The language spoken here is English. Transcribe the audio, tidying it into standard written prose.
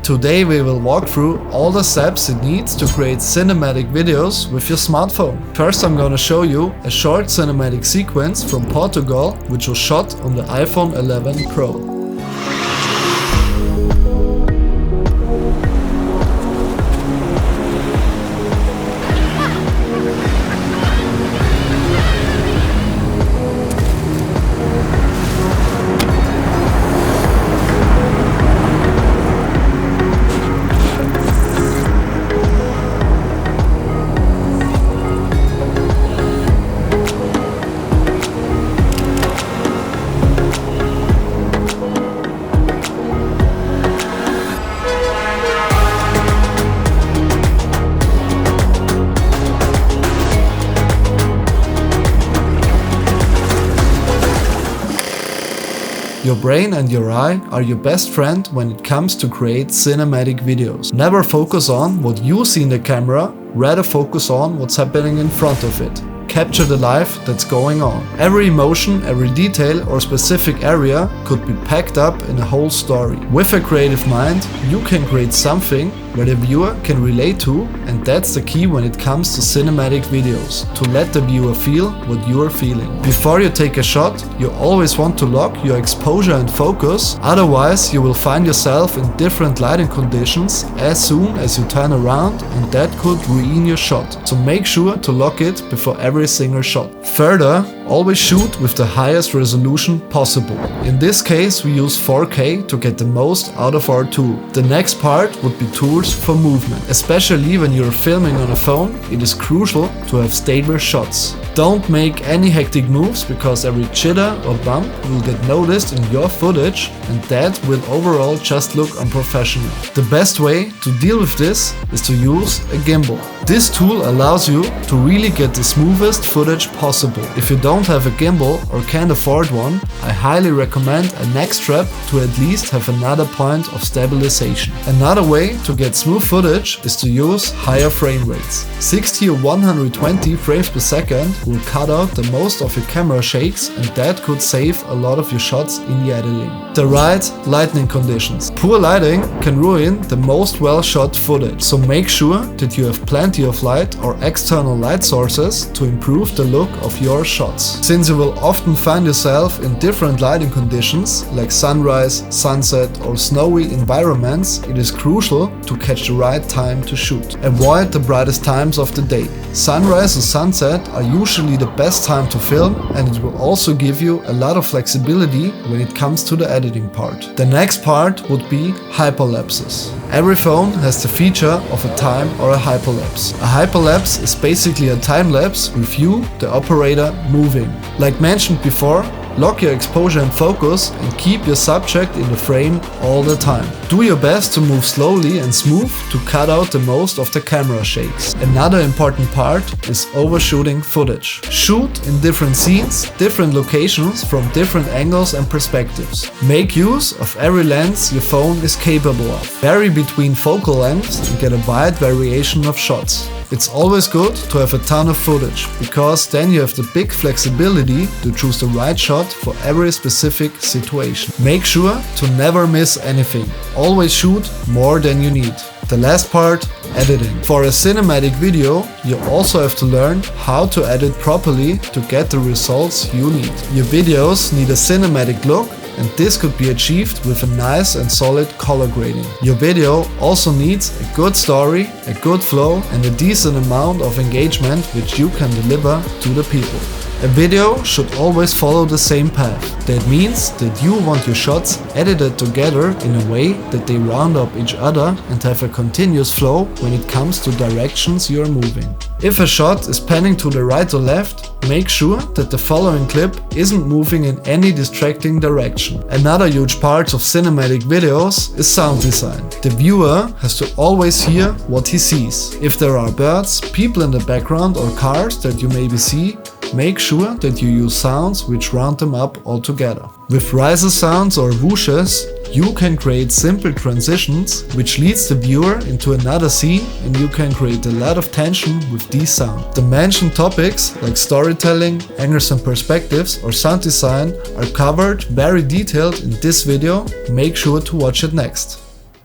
Today we will walk through all the steps it needs to create cinematic videos with your smartphone. First I'm gonna show you a short cinematic sequence from Portugal which was shot on the iPhone 11 Pro. Your brain and your eye are your best friend when it comes to create cinematic videos. Never focus on what you see in the camera, rather focus on what's happening in front of it. Capture the life that's going on. Every emotion, every detail or specific area could be packed up in a whole story. With a creative mind, you can create something where the viewer can relate to, and that's the key when it comes to cinematic videos, to let the viewer feel what you are feeling. Before you take a shot, you always want to lock your exposure and focus, otherwise you will find yourself in different lighting conditions as soon as you turn around, and that could ruin your shot. So make sure to lock it before every single shot. Further, always shoot with the highest resolution possible. In this case we use 4K to get the most out of our tool. The next part would be tools for movement. Especially when you're filming on a phone, it is crucial to have stable shots. Don't make any hectic moves because every jitter or bump will get noticed in your footage and that will overall just look unprofessional. The best way to deal with this is to use a gimbal. This tool allows you to really get the smoothest footage possible. If you don't have a gimbal or can't afford one, I highly recommend a neck strap to at least have another point of stabilization. Another way to get smooth footage is to use higher frame rates. 60 or 120 frames per second will cut out the most of your camera shakes, and that could save a lot of your shots in the editing. The right lighting conditions. Poor lighting can ruin the most well shot footage, so make sure that you have plenty of light or external light sources to improve the look of your shots. Since you will often find yourself in different lighting conditions like sunrise, sunset or snowy environments, it is crucial to catch the right time to shoot. Avoid the brightest times of the day. Sunrise and sunset are usually the best time to film, and it will also give you a lot of flexibility when it comes to the editing part. The next part would be hyperlapses. Every phone has the feature of a time or a hyperlapse. A hyperlapse is basically a time lapse with you, the operator, moving. Like mentioned before, lock your exposure and focus and keep your subject in the frame all the time. Do your best to move slowly and smooth to cut out the most of the camera shakes. Another important part is overshooting footage. Shoot in different scenes, different locations from different angles and perspectives. Make use of every lens your phone is capable of. Vary between focal lengths and get a wide variation of shots. It's always good to have a ton of footage, because then you have the big flexibility to choose the right shot for every specific situation. Make sure to never miss anything. Always shoot more than you need. The last part, editing. For a cinematic video, you also have to learn how to edit properly to get the results you need. Your videos need a cinematic look, and this could be achieved with a nice and solid color grading. Your video also needs a good story, a good flow and a decent amount of engagement which you can deliver to the people. A video should always follow the same path. That means that you want your shots edited together in a way that they round up each other and have a continuous flow when it comes to directions you are moving. If a shot is panning to the right or left, make sure that the following clip isn't moving in any distracting direction. Another huge part of cinematic videos is sound design. The viewer has to always hear what he sees. If there are birds, people in the background or cars that you maybe see, make sure that you use sounds which round them up altogether. With riser sounds or whooshes, you can create simple transitions which leads the viewer into another scene, and you can create a lot of tension with these sounds. The mentioned topics like storytelling, angles and perspectives or sound design are covered very detailed in this video. Make sure to watch it next.